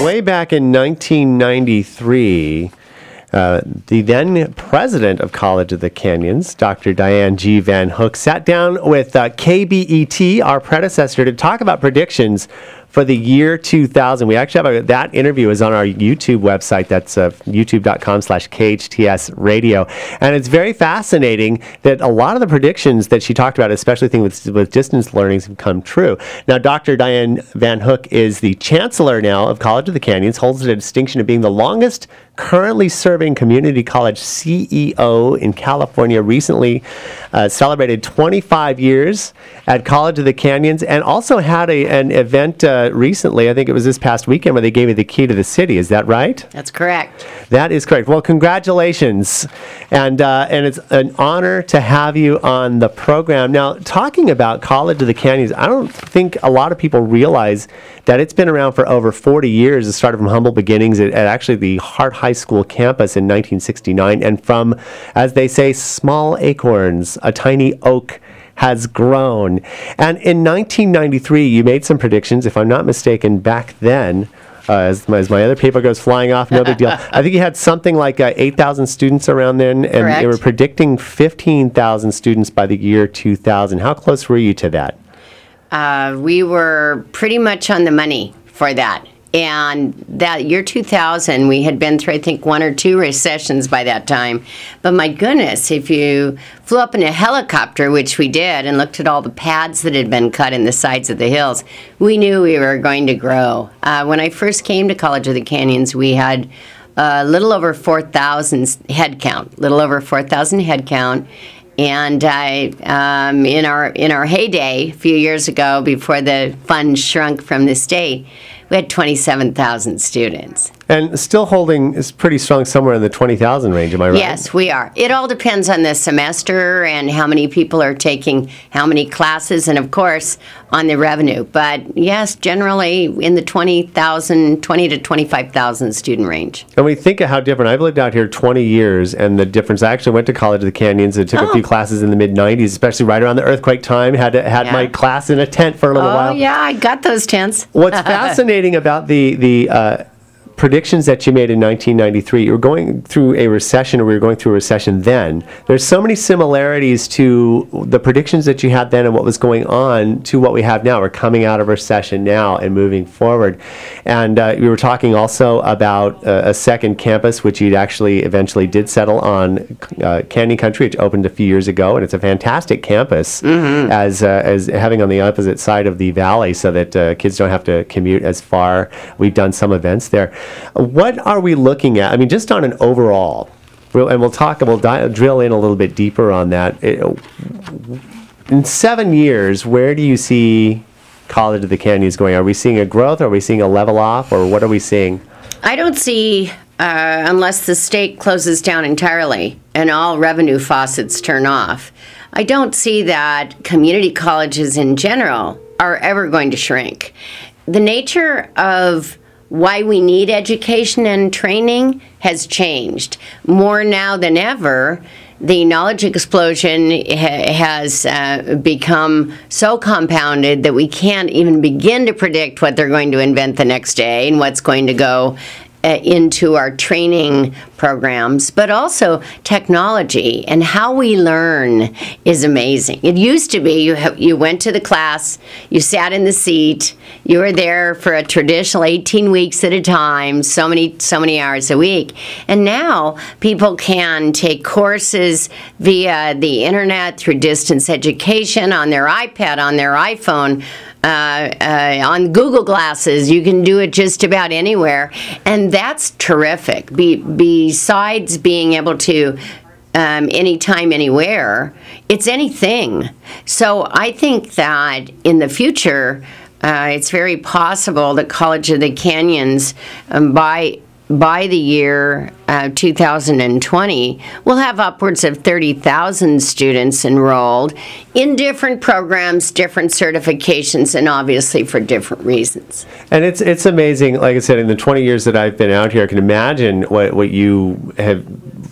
Way back in 1993, the then president of College of the Canyons, Dr. Dianne G. Van Hook, sat down with KBET, our predecessor, to talk about predictions for the year 2000. We actually have that interview is on our YouTube website. That's youtube.com/KHTS radio. And it's very fascinating that a lot of the predictions that she talked about, especially things with distance learning, have come true. Now, Dr. Dianne Van Hook is the Chancellor now of College of the Canyons, holds the distinction of being the longest currently serving community college CEO in California, recently celebrated 25 years at College of the Canyons, and also had an event recently, I think it was this past weekend, where they gave you the key to the city. Is that right? That's correct. That is correct. Well, congratulations. And it's an honor to have you on the program. Now, talking about College of the Canyons, I don't think a lot of people realize that it's been around for over 40 years. It started from humble beginnings at actually the Hart High School campus in 1969. And from, as they say, small acorns, a tiny oak has grown. And in 1993, you made some predictions, if I'm not mistaken, back then. As my other paper goes flying off, no big deal. I think you had something like 8,000 students around then, and Correct. they were predicting 15,000 students by the year 2000. How close were you to that? We were pretty much on the money for that. And that year 2000, we had been through, I think, 1 or 2 recessions by that time. But my goodness, if you flew up in a helicopter, which we did, and looked at all the pads that had been cut in the sides of the hills, we knew we were going to grow. When I first came to College of the Canyons, we had a little over 4,000 head count, And in our heyday, a few years ago, before the funds shrunk from the state, we had 27,000 students. And still holding is pretty strong, somewhere in the 20,000 range, am I right? Yes, we are. It all depends on the semester and how many people are taking how many classes, and of course, on the revenue. But yes, generally in the 20 to 25,000 student range. And we think of how different. I've lived out here 20 years, and the difference. I actually went to College of the Canyons and took a few classes in the mid-'90s, especially right around the earthquake time. Had my class in a tent for a little while. Oh, yeah, I got those tents. What's fascinating about the predictions that you made in 1993, you were going through a recession, or we were going through a recession then. There's so many similarities to the predictions that you had then and what was going on to what we have now. We're coming out of recession now and moving forward. And we were talking also about a second campus, which you actually eventually did settle on, Canyon Country, which opened a few years ago, and it's a fantastic campus as having on the opposite side of the valley, so that kids don't have to commute as far. We've done some events there. What are we looking at? I mean, just on an overall, and we'll drill in a little bit deeper on that. In 7 years, where do you see College of the Canyons going? Are we seeing a growth? Are we seeing a level off? Or what are we seeing? I don't see, unless the state closes down entirely and all revenue faucets turn off, I don't see that community colleges in general are ever going to shrink. The nature of why we need education and training has changed. More now than ever, the knowledge explosion has become so compounded that we can't even begin to predict what they're going to invent the next day and what's going to go into our training programs, but also technology and how we learn is amazing. It used to be you went to the class, you sat in the seat, you were there for a traditional 18 weeks at a time, so many hours a week. And now people can take courses via the internet, through distance education, on their iPad, on their iPhone, on Google Glasses. You can do it just about anywhere, and that's terrific. Besides being able to anytime, anywhere, it's anything. So I think that in the future, it's very possible that College of the Canyons, by the year 2020, we'll have upwards of 30,000 students enrolled in different programs, different certifications, and obviously for different reasons. And it's amazing, like I said, in the 20 years that I've been out here, I can imagine what you have,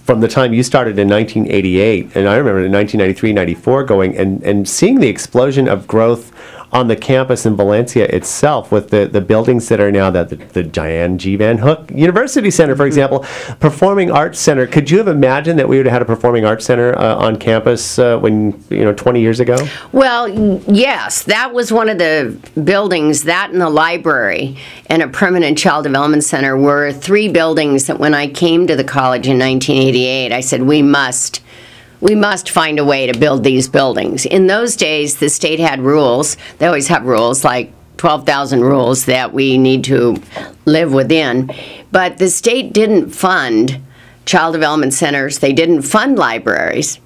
from the time you started in 1988, and I remember in 1993, 94 going and seeing the explosion of growth on the campus in Valencia itself with the buildings that are now the Dianne G. Van Hook University Center, for example, Performing Arts Center. Could you have imagined that we would have had a Performing Arts Center on campus when, 20 years ago? Well, yes, that was one of the buildings, that and the library and a permanent child development center were 3 buildings that when I came to the college in 1988, I said, we must find a way to build these buildings. In those days, the state had rules. They always have rules, like 12,000 rules that we need to live within. But the state didn't fund child development centers. They didn't fund libraries.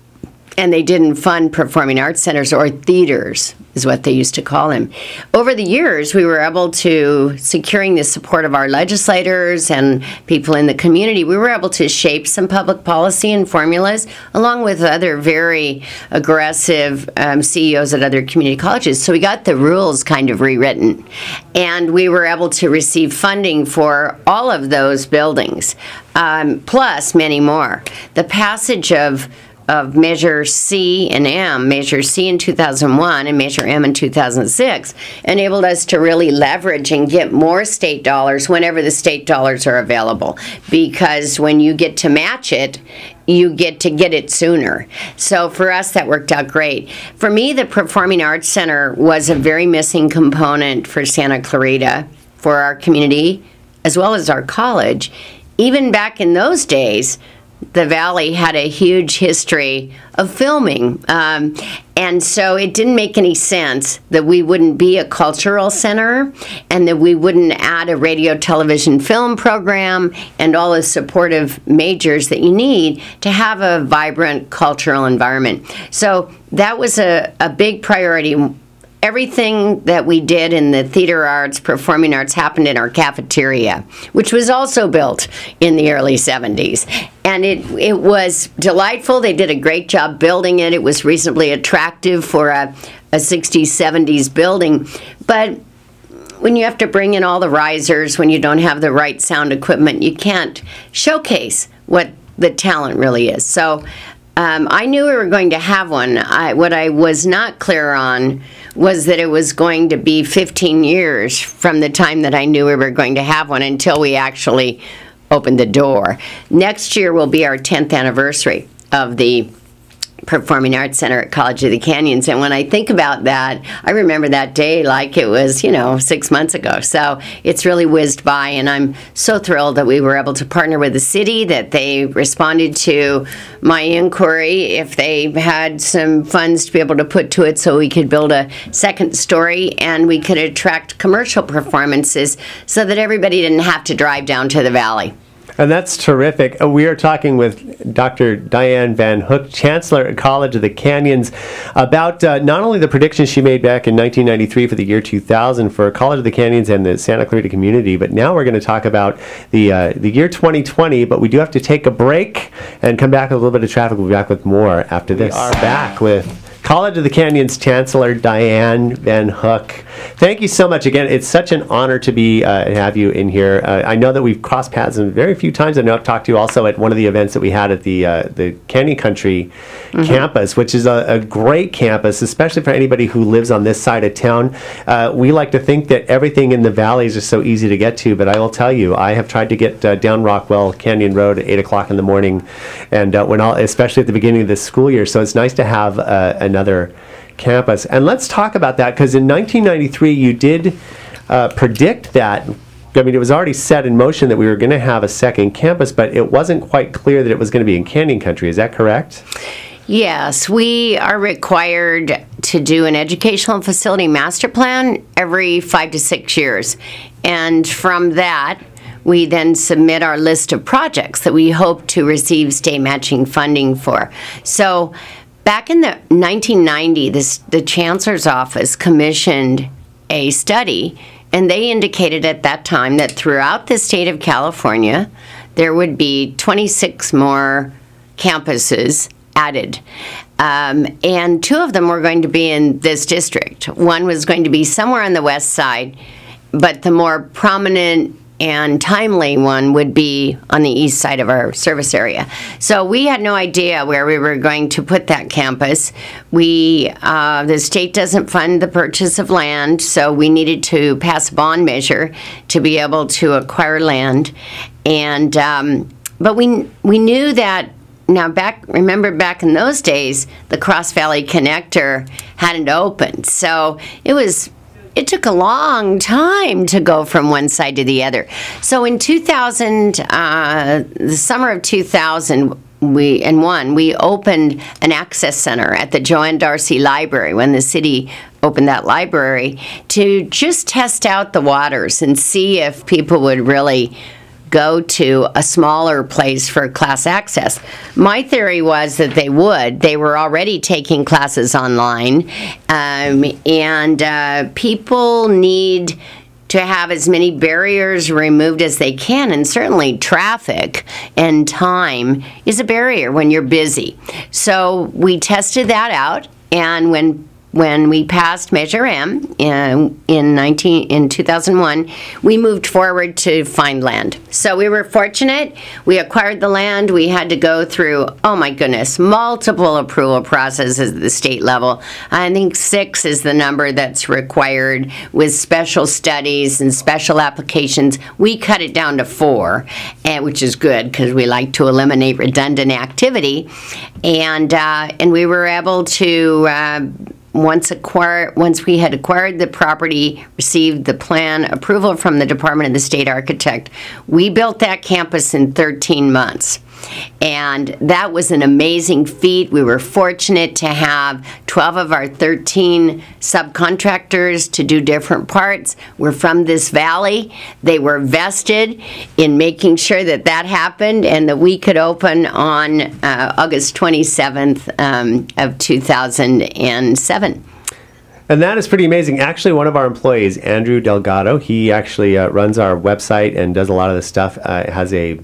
And they didn't fund performing arts centers or theaters, is what they used to call them. Over the years, we were able to, securing the support of our legislators and people in the community, we were able to shape some public policy and formulas, along with other very aggressive CEOs at other community colleges. So we got the rules kind of rewritten. And we were able to receive funding for all of those buildings, plus many more. The passage of Measure C and M, Measure C in 2001 and Measure M in 2006, enabled us to really leverage and get more state dollars whenever the state dollars are available. Because when you get to match it, you get to get it sooner. So for us, that worked out great. For me, the Performing Arts Center was a very missing component for Santa Clarita, for our community, as well as our college. Even back in those days, the Valley had a huge history of filming, and so it didn't make any sense that we wouldn't be a cultural center and that we wouldn't add a radio, television, film program and all the supportive majors that you need to have a vibrant cultural environment. So that was a big priority. Everything that we did in the theater arts, performing arts, happened in our cafeteria, which was also built in the early 70s. And it was delightful. They did a great job building it. It was reasonably attractive for a 60s, 70s building. But when you have to bring in all the risers, when you don't have the right sound equipment, you can't showcase what the talent really is. So I knew we were going to have one. What I was not clear on was that it was going to be 15 years from the time that I knew we were going to have one until we actually opened the door. Next year will be our 10th anniversary of the Performing Arts Center at College of the Canyons, and when I think about that, I remember that day like it was, 6 months ago. So it's really whizzed by, and I'm so thrilled that we were able to partner with the city, that they responded to my inquiry if they had some funds to be able to put to it so we could build a second story and we could attract commercial performances so that everybody didn't have to drive down to the Valley. And that's terrific. We are talking with Dr. Dianne Van Hook, Chancellor at College of the Canyons, about not only the predictions she made back in 1993 for the year 2000 for College of the Canyons and the Santa Clarita community, but now we're going to talk about the year 2020, but we do have to take a break and come back with a little bit of traffic. We'll be back with more after this. We are back with College of the Canyons Chancellor Dianne Van Hook. Thank you so much again. It's such an honor to be have you in here. I know that we've crossed paths very few times. I know I've talked to you also at one of the events that we had at the Canyon Country campus, which is a great campus, especially for anybody who lives on this side of town. We like to think that everything in the valleys is so easy to get to, but I will tell you, I have tried to get down Rockwell Canyon Road at 8 o'clock in the morning, and especially at the beginning of this school year. So it's nice to have another campus. And let's talk about that, because in 1993 you did predict that. I mean, it was already set in motion that we were going to have a second campus, but it wasn't quite clear that it was going to be in Canyon Country. Is that correct? Yes, we are required to do an educational facility master plan every 5 to 6 years. And from that, we then submit our list of projects that we hope to receive state matching funding for. So back in the 1990, the Chancellor's office commissioned a study, and they indicated at that time that throughout the state of California, there would be 26 more campuses added. And 2 of them were going to be in this district. One was going to be somewhere on the west side, but the more prominent and timely one would be on the east side of our service area. So we had no idea where we were going to put that campus. The state doesn't fund the purchase of land, so we needed to pass a bond measure to be able to acquire land. And but we knew that. Now, remember back in those days, the Cross Valley Connector hadn't opened. So it took a long time to go from one side to the other. So in 2000, the summer of 2001, we opened an access center at the Joanne Darcy Library when the city opened that library to just test out the waters and see if people would really go to a smaller place for class access. My theory was that they would. They were already taking classes online, and people need to have as many barriers removed as they can, and certainly traffic and time is a barrier when you're busy. So we tested that out, and when we passed Measure M in 2001, we moved forward to find land. So we were fortunate. We acquired the land. We had to go through, oh my goodness, multiple approval processes at the state level. I think 6 is the number that's required with special studies and special applications. We cut it down to 4, which is good because we like to eliminate redundant activity. And we were able to once we had acquired the property, received the plan approval from the Department of the State Architect, we built that campus in 13 months. And that was an amazing feat. We were fortunate to have 12 of our 13 subcontractors to do different parts were from this valley. They were vested in making sure that that happened and that we could open on August 27th of 2007. And that is pretty amazing. Actually, one of our employees, Andrew Delgado, he actually runs our website and does a lot of the stuff, has a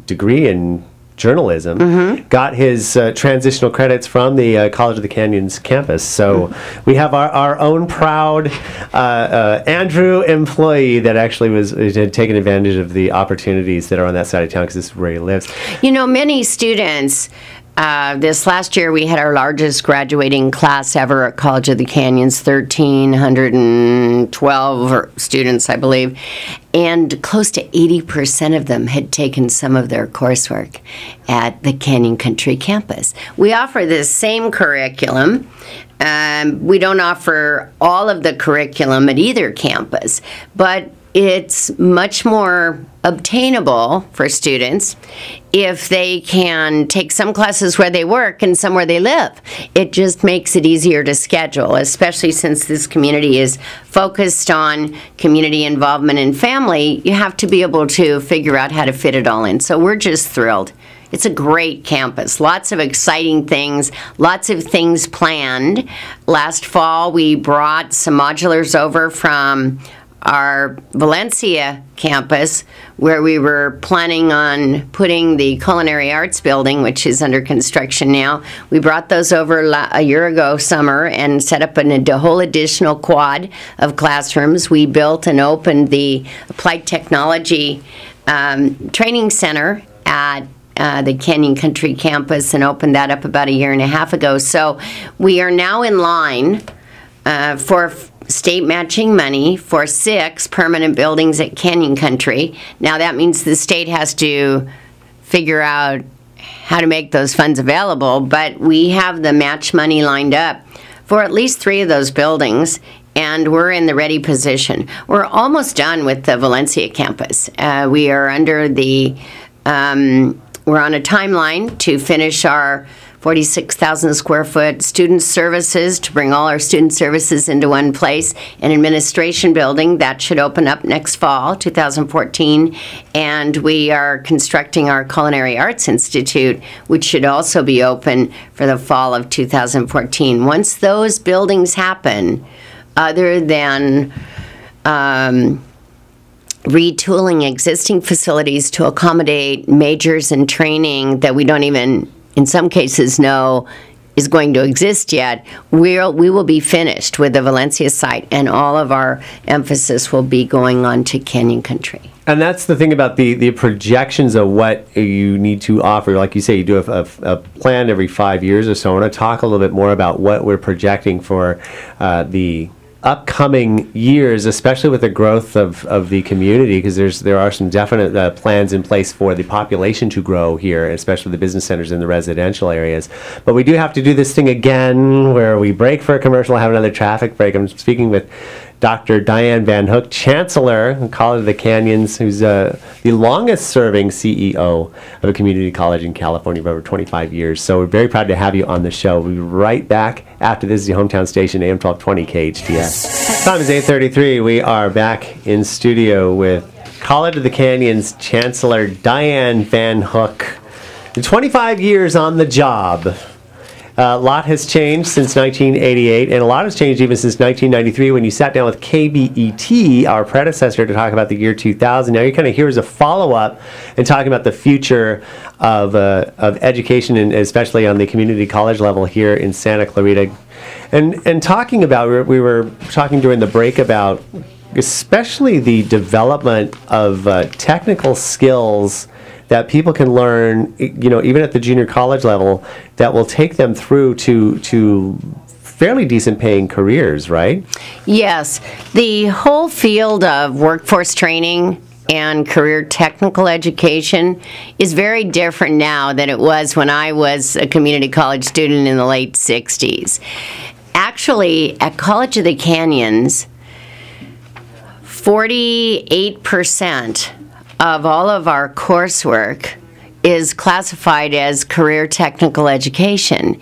degree in journalism, got his transitional credits from the College of the Canyons campus. So we have our own proud Andrew employee that actually had taken advantage of the opportunities that are on that side of town because this is where he lives. You know, many students, this last year we had our largest graduating class ever at College of the Canyons, 1,312 students, I believe, and close to 80% of them had taken some of their coursework at the Canyon Country campus. We offer the same curriculum. We don't offer all of the curriculum at either campus, but it's much more obtainable for students if they can take some classes where they work and some where they live. It just makes it easier to schedule, especially since this community is focused on community involvement and family. You have to be able to figure out how to fit it all in. So we're just thrilled. It's a great campus. Lots of exciting things, lots of things planned. Last fall, we brought some modulars over from our Valencia campus, where we were planning on putting the Culinary Arts Building, which is under construction now. We brought those over a year ago summer and set up a whole additional quad of classrooms. We built and opened the Applied Technology Training Center at the Canyon Country campus and opened that up about a year and a half ago. So we are now in line for state matching money for 6 permanent buildings at Canyon Country. Now that means the state has to figure out how to make those funds available, but we have the match money lined up for at least 3 of those buildings, and we're in the ready position. We're almost done with the Valencia campus. We are under the, we're on a timeline to finish our 46,000 square foot student services, to bring all our student services into one place, an administration building that should open up next fall, 2014, and we are constructing our Culinary Arts Institute, which should also be open for the fall of 2014. Once those buildings happen, other than retooling existing facilities to accommodate majors and training that we don't even in some cases know is going to exist yet, we will be finished with the Valencia site, and all of our emphasis will be going on to Canyon Country. And that's the thing about the projections of what you need to offer. Like you say, you do a plan every 5 years or so. I want to talk a little bit more about what we're projecting for the upcoming years, especially with the growth of the community, because there are some definite plans in place for the population to grow here, especially the business centers in the residential areas. But we do have to do this thing again where we break for a commercial, have another traffic break. I'm speaking with Dr. Dianne Van Hook, Chancellor in College of the Canyons, who's the longest-serving CEO of a community college in California for over 25 years. So we're very proud to have you on the show. We'll be right back after this. The hometown station, AM 1220 KHTS. Time is 8:33. We are back in studio with College of the Canyons Chancellor Dianne Van Hook. 25 years on the job. A lot has changed since 1988, and a lot has changed even since 1993 when you sat down with KBET, our predecessor, to talk about the year 2000. Now you're kind of here as a follow-up and talking about the future of education, and especially on the community college level here in Santa Clarita. And talking about, we were talking during the break about especially the development of technical skills that people can learn, even at the junior college level, that will take them through to fairly decent paying careers, right? Yes. The whole field of workforce training and career technical education is very different now than it was when I was a community college student in the late 60s. Actually, at College of the Canyons, 48% of all of our coursework is classified as career technical education.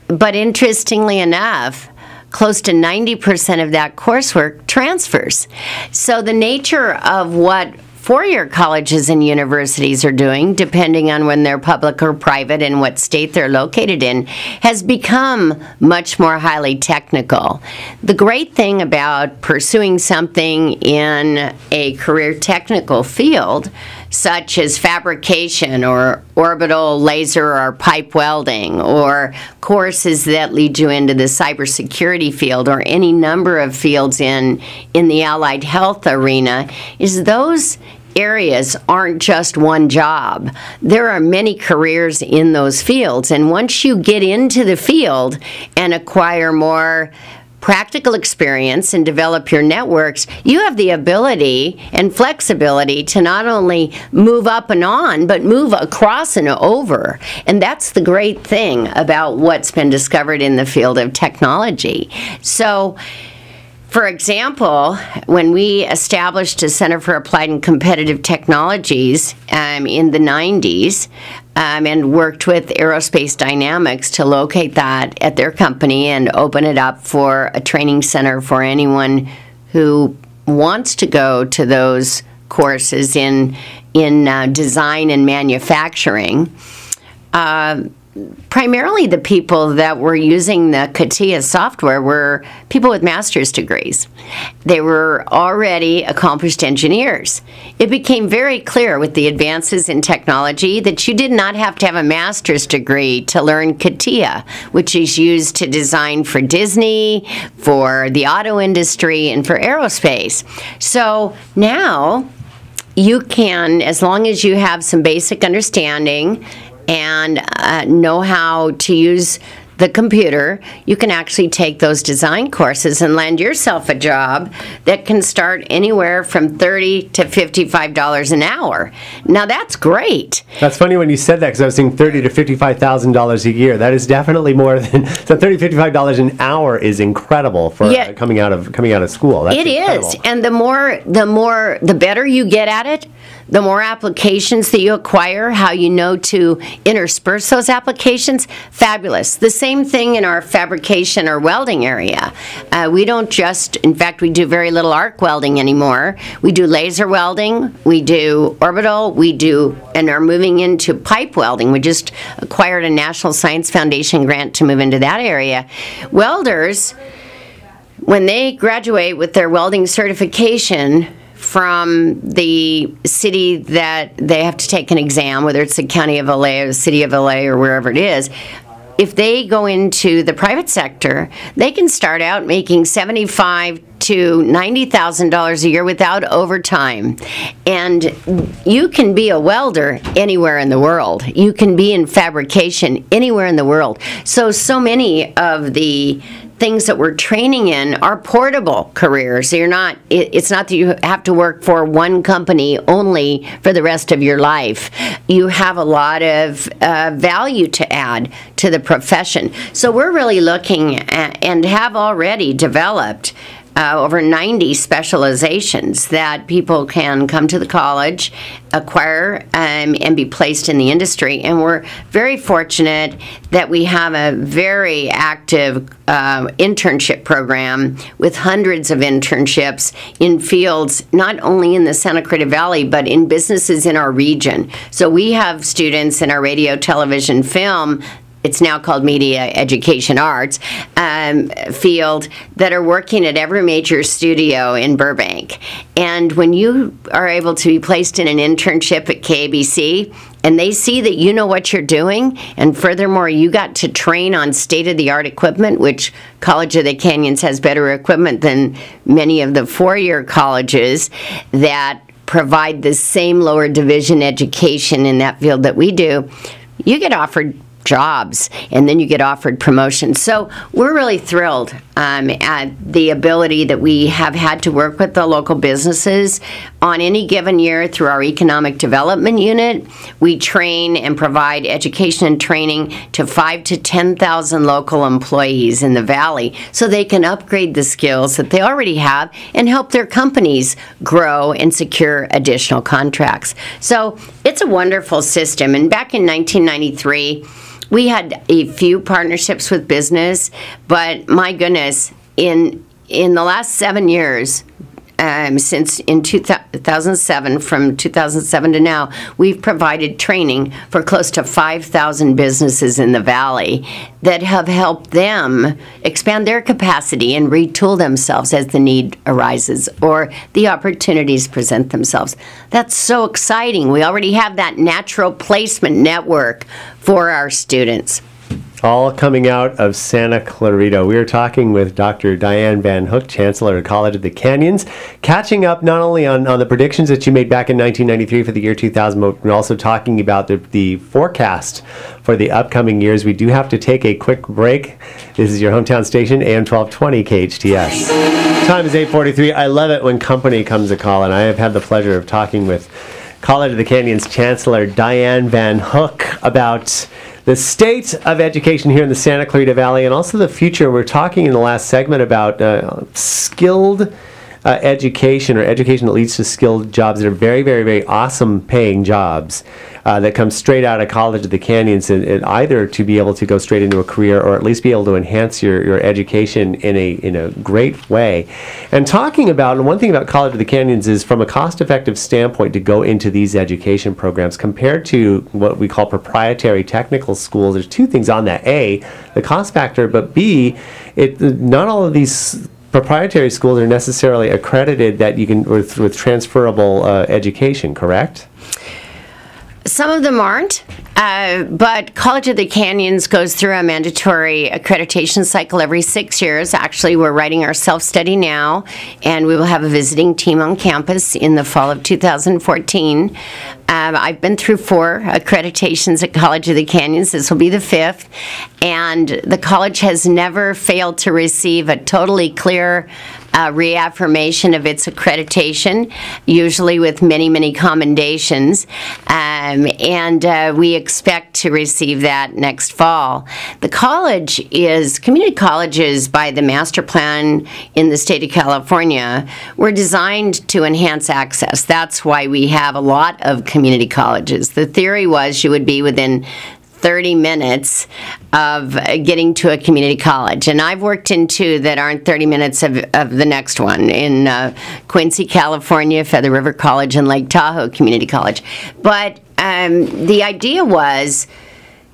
But interestingly enough, close to 90% of that coursework transfers. So the nature of what four-year colleges and universities are doing, depending on when they're public or private and what state they're located in, has become much more highly technical. The great thing about pursuing something in a career technical field, such as fabrication or orbital laser or pipe welding, or courses that lead you into the cybersecurity field, or any number of fields in the allied health arena, is those areas aren't just one job. There are many careers in those fields, and once you get into the field and acquire more practical experience and develop your networks, you have the ability and flexibility to not only move up and on, but move across and over. And that's the great thing about what's been discovered in the field of technology. So, for example, when we established a Center for Applied and Competitive Technologies in the 90s and worked with Aerospace Dynamics to locate that at their company and open it up for a training center for anyone who wants to go to those courses in design and manufacturing, primarily the people that were using the CATIA software were people with master's degrees. They were already accomplished engineers. It became very clear with the advances in technology that you did not have to have a master's degree to learn CATIA, which is used to design for Disney, for the auto industry, and for aerospace. So now you can, as long as you have some basic understanding and know how to use the computer, you can actually take those design courses and land yourself a job that can start anywhere from $30 to $55 an hour. Now that's great. That's funny when you said that, because I was thinking $30,000 to $55,000 a year. That is definitely more than so. $30 to $55 an hour is incredible for coming out of school. That's incredible. Is, and the better you get at it, the more applications that you acquire, how you know to intersperse those applications, fabulous. The same thing in our fabrication or welding area. We don't just, in fact, we do very little arc welding anymore. We do laser welding, we do orbital, we do, and are moving into pipe welding. We just acquired a National Science Foundation grant to move into that area. Welders, when they graduate with their welding certification from the city that they have to take an exam, whether it's the County of LA or the City of LA or wherever it is, if they go into the private sector, they can start out making $75,000 to $90,000 a year without overtime. And you can be a welder anywhere in the world. You can be in fabrication anywhere in the world. So many of the things that we're training in are portable careers. It's not that you have to work for one company only for the rest of your life. You have a lot of value to add to the profession. So we're really looking at, and have already developed over 90 specializations that people can come to the college, acquire, and be placed in the industry. And we're very fortunate that we have a very active internship program with hundreds of internships in fields, not only in the Santa Clarita Valley, but in businesses in our region. So we have students in our radio, television, film, it's now called Media Education Arts, field that are working at every major studio in Burbank. And when you are able to be placed in an internship at KABC, and they see that you know what you're doing, and furthermore, you got to train on state-of-the-art equipment, which College of the Canyons has better equipment than many of the four-year colleges that provide the same lower division education in that field that we do, you get offered jobs, and then you get offered promotions. So we're really thrilled at the ability that we have had to work with the local businesses. On any given year through our Economic Development Unit, we train and provide education and training to 5,000 to 10,000 local employees in the Valley so they can upgrade the skills that they already have and help their companies grow and secure additional contracts. So it's a wonderful system. And back in 1993, we had a few partnerships with business, but my goodness, in the last 7 years, since in 2007, from 2007 to now, we've provided training for close to 5,000 businesses in the Valley that have helped them expand their capacity and retool themselves as the need arises or the opportunities present themselves. That's so exciting. We already have that natural placement network for our students. All coming out of Santa Clarita. We are talking with Dr. Dianne Van Hook, Chancellor of College of the Canyons, catching up not only on the predictions that you made back in 1993 for the year 2000, but we're also talking about the forecast for the upcoming years. We do have to take a quick break. This is your hometown station, AM 1220 KHTS. Time is 8:43. I love it when company comes a call, and I have had the pleasure of talking with College of the Canyons Chancellor Dianne Van Hook about the state of education here in the Santa Clarita Valley and also the future. We're talking in the last segment about skilled education, or education that leads to skilled jobs that are very, very, very awesome paying jobs that come straight out of College of the Canyons, and either to be able to go straight into a career or at least be able to enhance your education in a great way. And talking about, and one thing about College of the Canyons is from a cost-effective standpoint to go into these education programs compared to what we call proprietary technical schools. There's two things on that. A, the cost factor, but B, not all of these proprietary schools are necessarily accredited that you can with transferable education, correct? Some of them aren't, but College of the Canyons goes through a mandatory accreditation cycle every 6 years. Actually, we're writing our self-study now, and we will have a visiting team on campus in the fall of 2014. I've been through 4 accreditations at College of the Canyons. This will be the 5th, and the college has never failed to receive a totally clear reaffirmation of its accreditation, usually with many, many commendations, and we expect to receive that next fall. The college community colleges by the master plan in the state of California were designed to enhance access. That's why we have a lot of community colleges. The theory was you would be within 30 minutes of getting to a community college. And I've worked in 2 that aren't 30 minutes of the next one, in Quincy, California, Feather River College, and Lake Tahoe Community College. But the idea was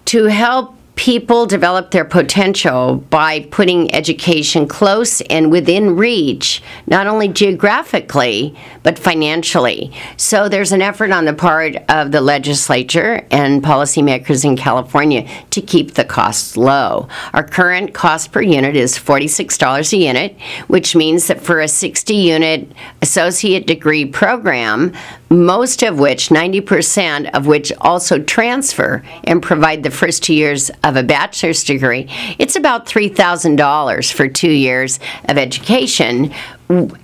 to help people develop their potential by putting education close and within reach, not only geographically, but financially. So there's an effort on the part of the legislature and policymakers in California to keep the costs low. Our current cost per unit is $46 a unit, which means that for a 60-unit associate degree program, most of which, 90% of which also transfer and provide the first 2 years of a bachelor's degree, it's about $3,000 for 2 years of education.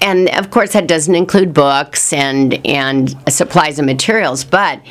And of course, that doesn't include books and supplies and materials, but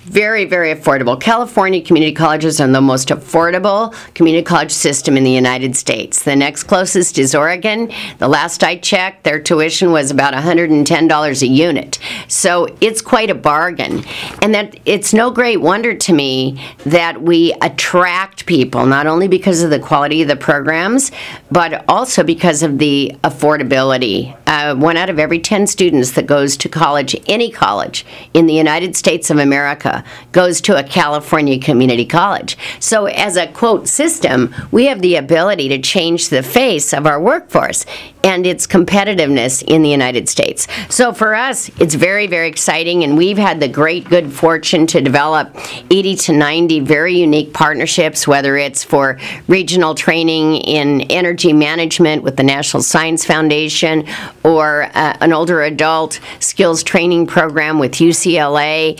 very, very affordable. California community colleges are the most affordable community college system in the United States. The next closest is Oregon. The last I checked, their tuition was about $110 a unit. So it's quite a bargain. And that it's no great wonder to me that we attract people, not only because of the quality of the programs, but also because of the affordability. 1 out of every 10 students that goes to college, any college in the United States of America, goes to a California community college. So as a quote system, we have the ability to change the face of our workforce and its competitiveness in the United States. So for us, it's very, very exciting, and we've had the great good fortune to develop 80 to 90 very unique partnerships, whether it's for regional training in energy management with the National Science Foundation, or an older adult skills training program with UCLA.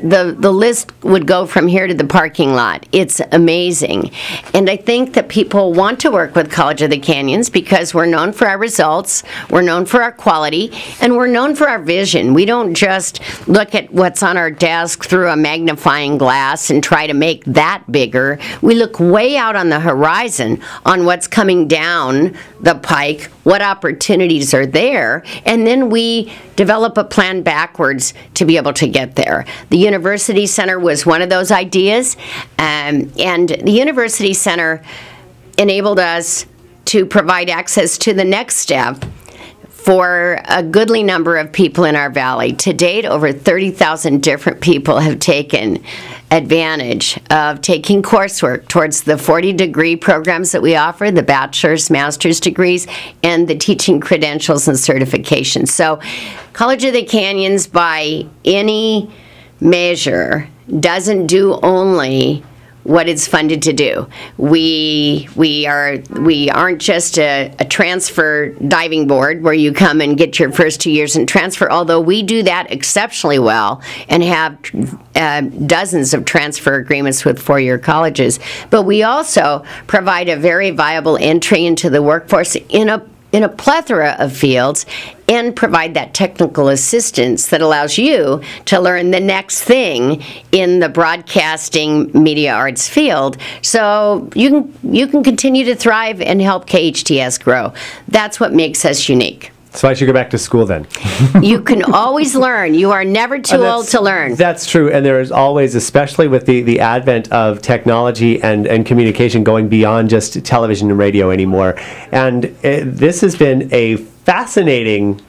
The list would go from here to the parking lot. It's amazing. And I think that people want to work with College of the Canyons because we're known for our results, we're known for our quality, and we're known for our vision. We don't just look at what's on our desk through a magnifying glass and try to make that bigger. We look way out on the horizon on what's coming down the pike, what opportunities are there, and then we develop a plan backwards to be able to get there. The University Center was one of those ideas, and the University Center enabled us to provide access to the next step for a goodly number of people in our valley. To date, over 30,000 different people have taken advantage of taking coursework towards the 40-degree programs that we offer, the bachelor's, master's degrees, and the teaching credentials and certifications. So College of the Canyons, by any measure, doesn't do only what it's funded to do. We aren't just a transfer diving board where you come and get your first 2 years and transfer, although we do that exceptionally well and have dozens of transfer agreements with four-year colleges. But we also provide a very viable entry into the workforce in a plethora of fields, and provide that technical assistance that allows you to learn the next thing in the broadcasting media arts field, so you can continue to thrive and help KHTS grow. That's what makes us unique. So I should go back to school then. You can always learn. You are never too old to learn. That's true, and there is always, especially with the advent of technology and communication going beyond just television and radio anymore. And this has been a fascinating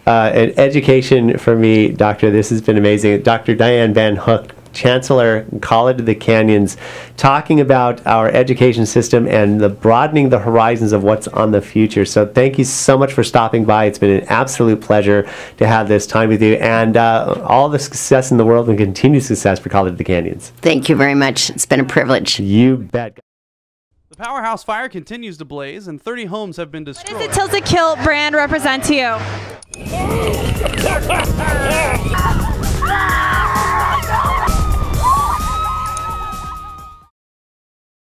education for me, Doctor. This has been amazing. Dr. Dianne Van Hook, Chancellor, College of the Canyons, talking about our education system and the broadening the horizons of what's on the future. So thank you so much for stopping by. It's been an absolute pleasure to have this time with you, and all the success in the world and continued success for College of the Canyons. Thank you very much. It's been a privilege. You bet. The Powerhouse Fire continues to blaze, and 30 homes have been destroyed. What does the Tilted Kilt brand represent to you?